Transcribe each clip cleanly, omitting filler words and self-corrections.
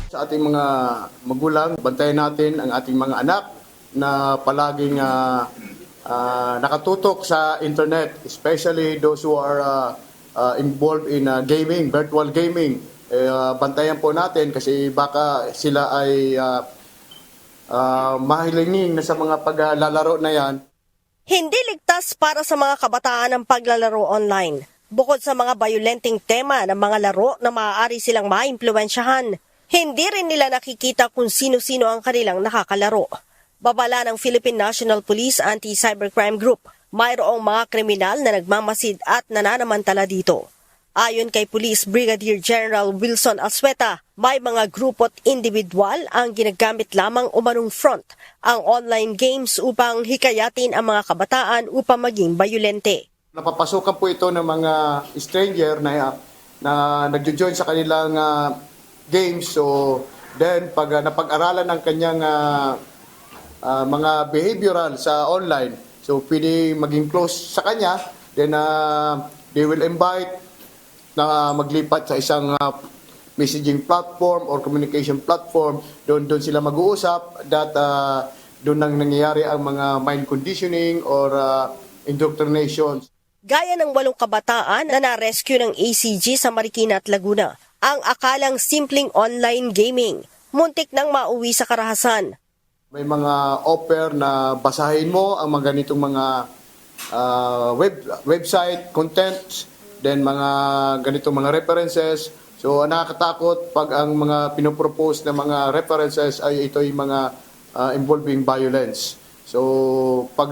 Sa ating mga magulang, bantayan natin ang ating mga anak na palaging nakatutok sa internet, especially those who are involved in gaming, virtual gaming. Bantayan po natin kasi baka sila ay mahilingin na sa mga paglalaro na yan. Hindi ligtas para sa mga kabataan ang paglalaro online. Bukod sa mga bayolenteng tema ng mga laro na maaari silang maimpluwensyahan, hindi rin nila nakikita kung sino-sino ang kanilang nakakalaro. Babala ng Philippine National Police Anti-Cybercrime Group, mayroong mga kriminal na nagmamasid at nananamantala dito. Ayon kay Police Brigadier General Wilson Asueta, may mga grupo at individual ang ginagamit lamang umanong front ang online games upang hikayatin ang mga kabataan upang maging bayolente. Napapasukan po ito ng mga stranger na nagjo-join sa kanilang games. So then pag napag-aralan ng kanyang mga behavioral sa online, so pwede maging close sa kanya, then they will invite na maglipat sa isang messaging platform or communication platform. Doon sila mag-uusap that doon nang nangyayari ang mga mind conditioning or indoctrination. Gaya ng 8 kabataan na na-rescue ng ACG sa Marikina at Laguna, ang akalang simpleng online gaming, muntik nang mauwi sa karahasan. May mga offer na basahin mo ang mga ganitong mga website, content, then mga ganitong mga references. So nakakatakot pag ang mga pinopropose na mga references ay ito'y mga involving violence. So pag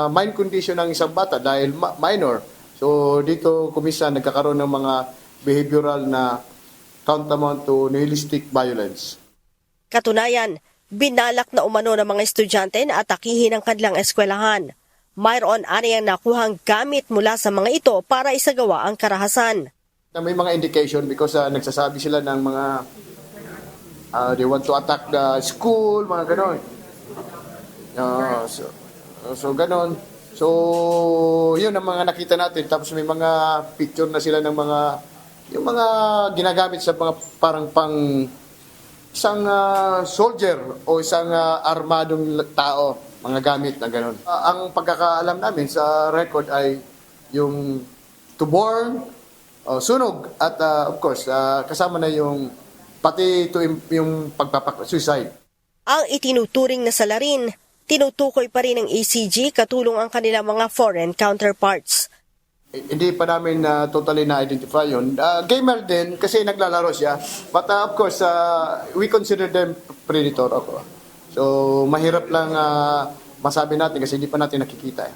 mind condition ng isang bata dahil minor, so dito kumisa nagkakaroon ng mga behavioral na tantamount to nihilistic violence. Katunayan, binalak na umano ng mga estudyante na atakihin ang kanilang eskwelahan. Mayroon aniyang nakuhang gamit mula sa mga ito para isagawa ang karahasan. May mga indication because nagsasabi sila ng mga they want to attack the school, mga ganon. So ganon. So yun ang mga nakita natin. Tapos may mga picture na sila ng yung mga ginagamit sa mga parang pang isang soldier o isang armadong tao, mga gamit na gano'n. Ang pagkakaalam namin sa record ay yung to burn, sunog, at of course, kasama na yung pati yung suicide. Ang itinuturing na salarin, tinutukoy pa rin ng ACG katulong ang kanilang mga foreign counterparts. Hindi pa namin totally na-identify yun. Gamer din kasi naglalaro siya. But of course, we consider them predator. So mahirap lang masabi natin kasi hindi pa natin nakikita.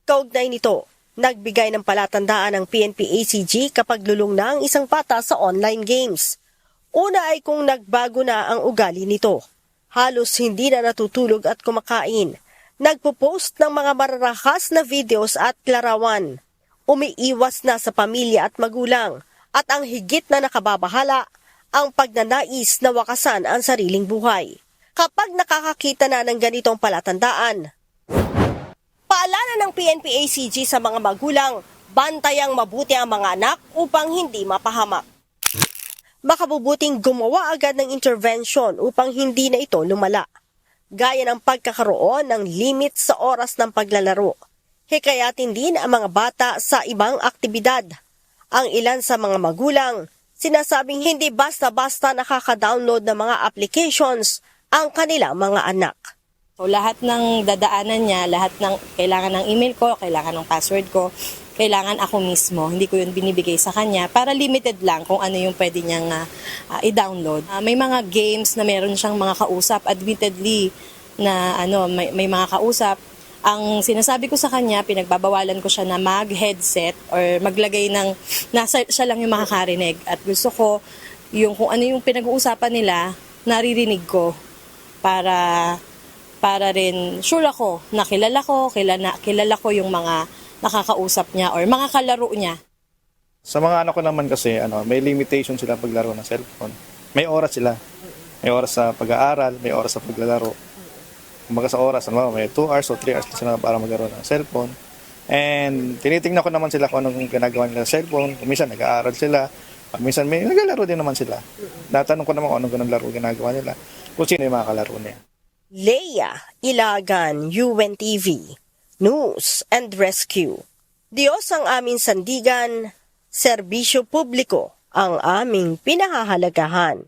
Kaugnay nito, nagbigay ng palatandaan ng PNP-ACG kapag lulong na ang isang bata sa online games. Una ay kung nagbago na ang ugali nito. Halos hindi na natutulog at kumakain. Nagpo-post ng mga mararahas na videos at larawan. Umiiwas na sa pamilya at magulang, at ang higit na nakababahala, ang pagnanais na wakasan ang sariling buhay. Kapag nakakakita na ng ganitong palatandaan, paalala ng PNP-ACG sa mga magulang, bantayang mabuti ang mga anak upang hindi mapahamak. Makabubuting gumawa agad ng intervention upang hindi na ito lumala, gaya ng pagkakaroon ng limit sa oras ng paglalaro. Hikayatin din ang mga bata sa ibang aktibidad. Ang ilan sa mga magulang, sinasabing hindi basta-basta nakaka-download ng mga applications ang kanilang mga anak. So, lahat ng dadaanan niya, lahat ng kailangan ng email ko, kailangan ng password ko, kailangan ako mismo. Hindi ko yun binibigay sa kanya para limited lang kung ano yung pwede niyang i-download. May mga games na meron siyang mga kausap, admittedly na may mga kausap. Ang sinasabi ko sa kanya, pinagbabawalan ko siya na mag-headset or maglagay ng nasa siya lang yung makakarinig. At gusto ko yung kung ano yung pinag-uusapan nila, naririnig ko para rin sure ako na kilala ko yung mga nakakausap niya or mga kalaro niya. Sa mga anak ko naman kasi may limitation sila paglaro ng cellphone. May oras sila. May oras sa pag-aaral, may oras sa paglalaro. Kumbaga sa oras, may 2 hours o 3 hours sila para maglaro ng cellphone. And tinitingnan ko naman sila kung anong ginagawa nila sa cellphone. Kung minsan nag-aaral sila Minsan may naglalaro din naman sila. Natanong ko naman kung anong ganun laro ginagawa nila. Kung sino yung mga kalaro niya. Leia Ilagan, UNTV, News and Rescue. Diyos ang aming sandigan, serbisyo publiko ang aming pinahahalagahan.